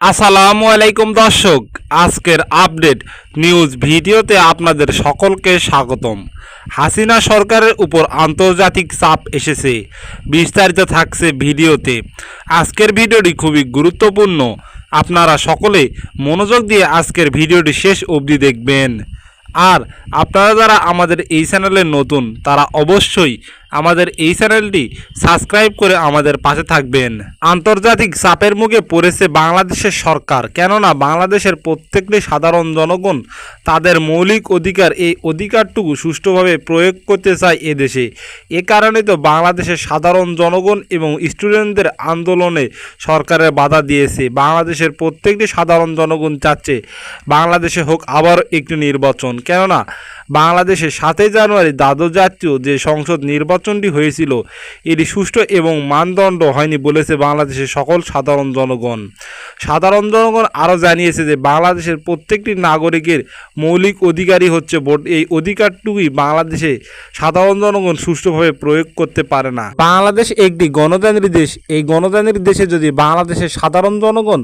আসসালামু আলাইকুম দর্শক, আজকের আপডেট নিউজ ভিডিওতে আপনাদের সকলকে স্বাগতম। হাসিনা সরকারের উপর আন্তর্জাতিক চাপ এসেছে, বিস্তারিত থাকছে ভিডিওতে। আজকের ভিডিওটি খুবই গুরুত্বপূর্ণ, আপনারা সকলে মনোযোগ দিয়ে আজকের ভিডিওটি শেষ অবধি দেখবেন। আর আপনারা যারা আমাদের এই চ্যানেলে নতুন, তারা অবশ্যই আমাদের এই চ্যানেলটি সাবস্ক্রাইব করে আমাদের পাশে থাকবেন। আন্তর্জাতিক চাপের মুখে পড়েছে বাংলাদেশের সরকার, কেননা বাংলাদেশের প্রত্যেকটি সাধারণ জনগণ তাদের মৌলিক অধিকার, এই অধিকারটুকু সুষ্ঠুভাবে প্রয়োগ করতে চায় এদেশে। এ কারণে তো বাংলাদেশের সাধারণ জনগণ এবং স্টুডেন্টদের আন্দোলনে সরকারের বাধা দিয়েছে। বাংলাদেশের প্রত্যেকটি সাধারণ জনগণ চাচ্ছে বাংলাদেশে হোক আবার একটি নির্বাচন, কেননা বাংলাদেশে 7 জানুয়ারি দ্বাদশ জাতীয় যে সংসদ নির্বাচনটি হয়েছিল এটি সুষ্ঠু এবং মানদণ্ড হয়নি বলেছে বাংলাদেশের সকল সাধারণ জনগণ। সাধারণ জনগণ আরও জানিয়েছে যে বাংলাদেশের প্রত্যেকটি নাগরিকের মৌলিক অধিকারই হচ্ছে ভোট। এই অধিকারটুকুই বাংলাদেশে সাধারণ জনগণ সুষ্ঠুভাবে প্রয়োগ করতে পারে না। বাংলাদেশ একটি গণতান্ত্রিক দেশ। এই গণতান্ত্রিক দেশে যদি বাংলাদেশের সাধারণ জনগণ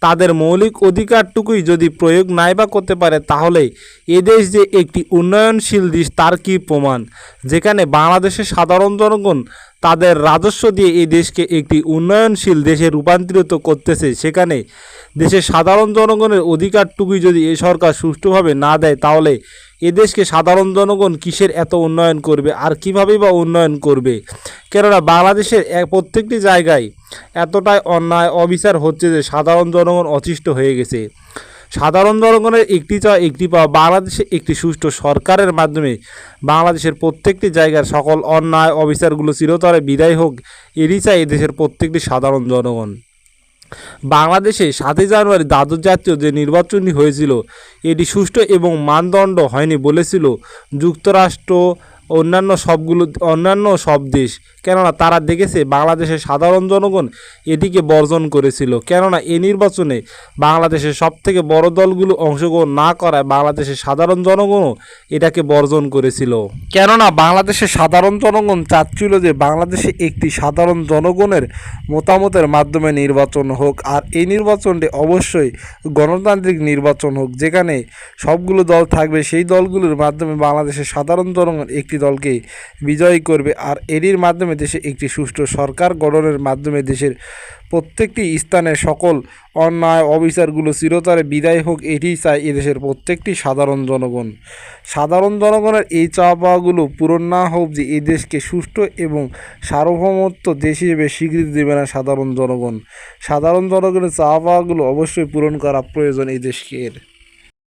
তাদের মৌলিক অধিকারটুকুই যদি প্রয়োগ নাই বা করতে পারে, তাহলে এদেশ যে একটি উন্নয়নশীল দেশ তার কি প্রমাণ? যেখানে বাংলাদেশের সাধারণ জনগণ তাদের রাজস্ব দিয়ে এই দেশকে একটি উন্নয়নশীল দেশে রূপান্তরিত করতেছে, সেখানে দেশের সাধারণ জনগণের অধিকারটুকুই যদি এই সরকার সুষ্ঠুভাবে না দেয়, তাহলে এদেশকে সাধারণ জনগণ কিসের এত উন্নয়ন করবে আর কীভাবেই বা উন্নয়ন করবে? কেননা বাংলাদেশের প্রত্যেকটি জায়গায় এতটাই অন্যায় অবিচার হচ্ছে যে সাধারণ জনগণ অতিষ্ঠ হয়ে গেছে। সাধারণ জনগণের একটি চাওয়া একটি পাওয়া, বাংলাদেশে একটি সুষ্ঠু সরকারের মাধ্যমে বাংলাদেশের প্রত্যেকটি জায়গার সকল অন্যায় অবিচারগুলো চিরতরে বিদায় হোক, এরই চাই এদেশের প্রত্যেকটি সাধারণ জনগণ। বাংলাদেশে 7 জানুয়ারি দ্বাদশ জাতীয় যে নির্বাচনটি হয়েছিল এটি সুষ্ঠু এবং মানদণ্ড হয়নি বলেছিল যুক্তরাষ্ট্র, অন্যান্য সব দেশ, কেননা তারা দেখেছে বাংলাদেশের সাধারণ জনগণ এটিকে বর্জন করেছিল। কেননা এই নির্বাচনে বাংলাদেশের সবথেকে বড় দলগুলো অংশগ্রহণ না করায় বাংলাদেশের সাধারণ জনগণও এটাকে বর্জন করেছিল। কেননা বাংলাদেশের সাধারণ জনগণ চাচ্ছিল যে বাংলাদেশে একটি সাধারণ জনগণের মতামতের মাধ্যমে নির্বাচন হোক, আর এই নির্বাচনটি অবশ্যই গণতান্ত্রিক নির্বাচন হোক, যেখানে সবগুলো দল থাকবে। সেই দলগুলোর মাধ্যমে বাংলাদেশের সাধারণ জনগণ একটি দলকে বিজয়ী করবে, আর এরই মাধ্যমে দেশে একটি সুষ্ঠু সরকার গঠনের মাধ্যমে দেশের প্রত্যেকটি স্থানে সকল অন্যায় অবিচারগুলো চিরতরে বিদায় হোক, এটি চায় এদেশের প্রত্যেকটি সাধারণ জনগণ। সাধারণ জনগণের এই চাওয়া পাওয়াগুলো পূরণ না হোক যে এই দেশকে সুষ্ঠু এবং সার্বভৌমত্ব দেশ হিসেবে স্বীকৃতি দেবে না সাধারণ জনগণ। সাধারণ জনগণের চাওয়া পাওয়াগুলো অবশ্যই পূরণ করা প্রয়োজন এই দেশকে।